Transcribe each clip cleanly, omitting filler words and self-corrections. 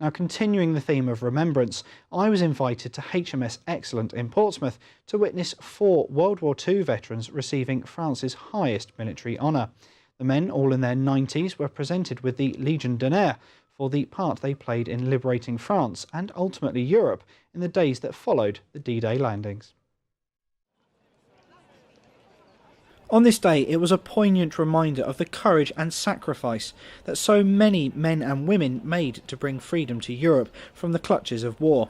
Now, continuing the theme of remembrance, I was invited to HMS Excellent in Portsmouth to witness 4 World War II veterans receiving France's highest military honour. The men, all in their 90s, were presented with the Légion d'honneur for the part they played in liberating France and ultimately Europe in the days that followed the D-Day landings. On this day, it was a poignant reminder of the courage and sacrifice that so many men and women made to bring freedom to Europe from the clutches of war.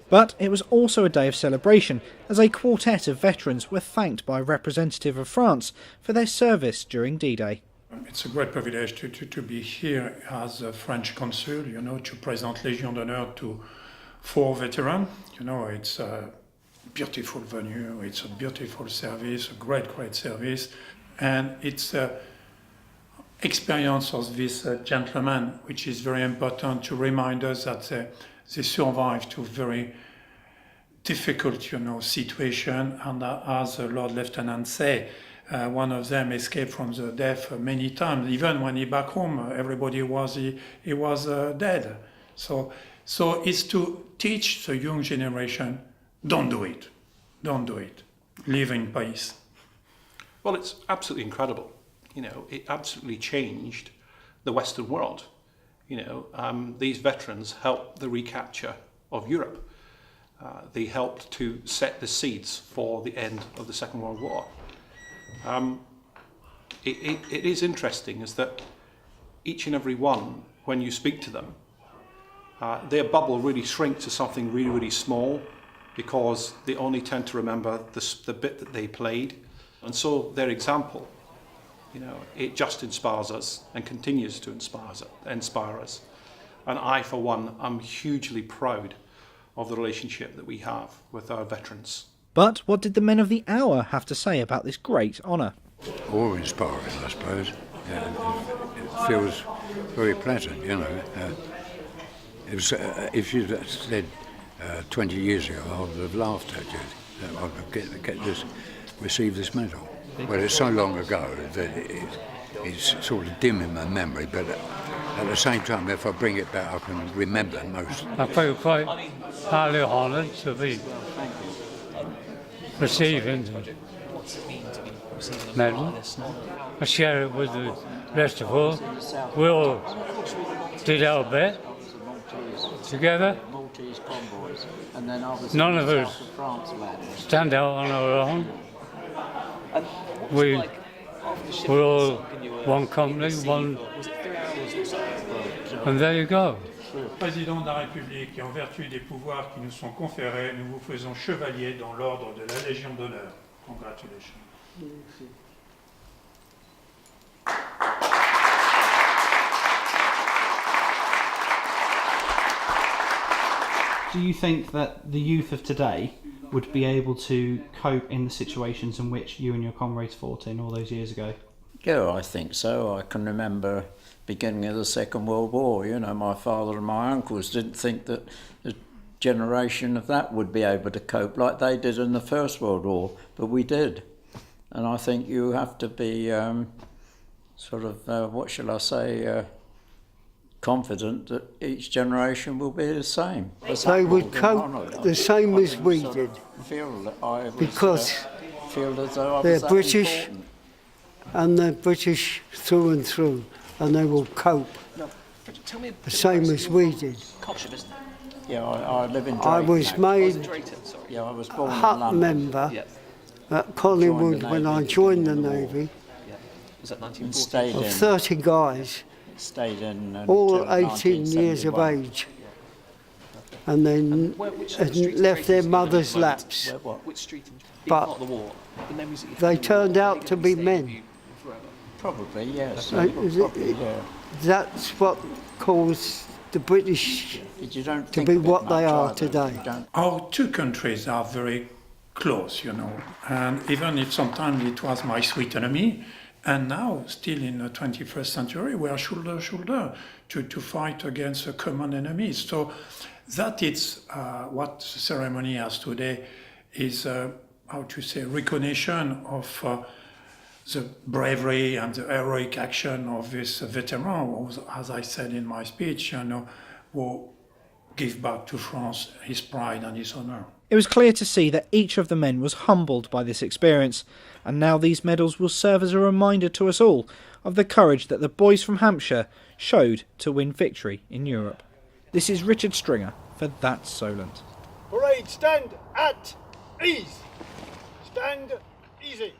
But it was also a day of celebration, as a quartet of veterans were thanked by a representative of France for their service during D-Day. It's a great privilege to be here as a French consul, to present Légion d'honneur to 4 veterans. It's a beautiful venue, it's a beautiful service, a great service, and it's the experience of this gentleman, which is very important to remind us that they survived to very difficult, situation, and as the Lord Lieutenant say, one of them escaped from the death many times. Even when he back home, everybody was he was dead. So it's to teach the young generation. Don't do it. Don't do it. Live in peace. Well, it's absolutely incredible. It absolutely changed the Western world. These veterans helped the recapture of Europe. They helped to set the seeds for the end of the Second World War. It is interesting is that each and every one, when you speak to them, their bubble really shrinks to something really, really small, because they only tend to remember the bit that they played. And so their example, it just inspires us and continues to inspire us. And I, for one, am hugely proud of the relationship that we have with our veterans. But what did the men of the hour have to say about this great honour? Awe-inspiring, I suppose. It feels very pleasant, It was, if you'd said 20 years ago, I would have laughed at you. I would receive this medal. Well, it's so long ago that it's sort of dim in my memory, but at the same time, if I bring it back, I can remember most. I feel quite highly honoured to be receiving the medal. I share it with the rest of us. We all did our bit together. None of us stand out on our own. We're all one company, one, and there you go. Président de la République, et en vertu des pouvoirs qui nous sont conférés, nous vous faisons chevalier dans l'ordre de la Légion d'honneur. Congratulations. Do you think that the youth of today would be able to cope in the situations in which you and your comrades fought in all those years ago? Yeah, I think so. I can remember beginning of the Second World War, my father and my uncles didn't think that the generation of that would be able to cope like they did in the First World War, but we did. And I think you have to be confident that each generation will be the same. They would cope the same as we did, because they're British and they're British through and through, and they will cope the same as we did. Yeah, I live in Drayton. I was made I was born a in hut London. member at Collingwood when I joined the Navy, And stayed of in. 30 guys, Stayed in all until 18 years of 1971. age, and then had left their mother's laps. Which street But part of the war? The memories that you they have turned out to be stay with men. you forever. Probably, yes. Uh, That's what caused the British You don't to think be of it what they much are either. today. You don't- Our two countries are very close, and even if sometimes it was my sweet enemy, and now, still in the 21st century, we are shoulder to shoulder to fight against a common enemy. So that is what the ceremony has today is, recognition of the bravery and the heroic action of this veteran, who, as I said in my speech, who give back to France his pride and his honour. It was clear to see that each of the men was humbled by this experience, and now these medals will serve as a reminder to us all of the courage that the boys from Hampshire showed to win victory in Europe. This is Richard Stringer for That's Solent. Parade, stand at ease. Stand easy.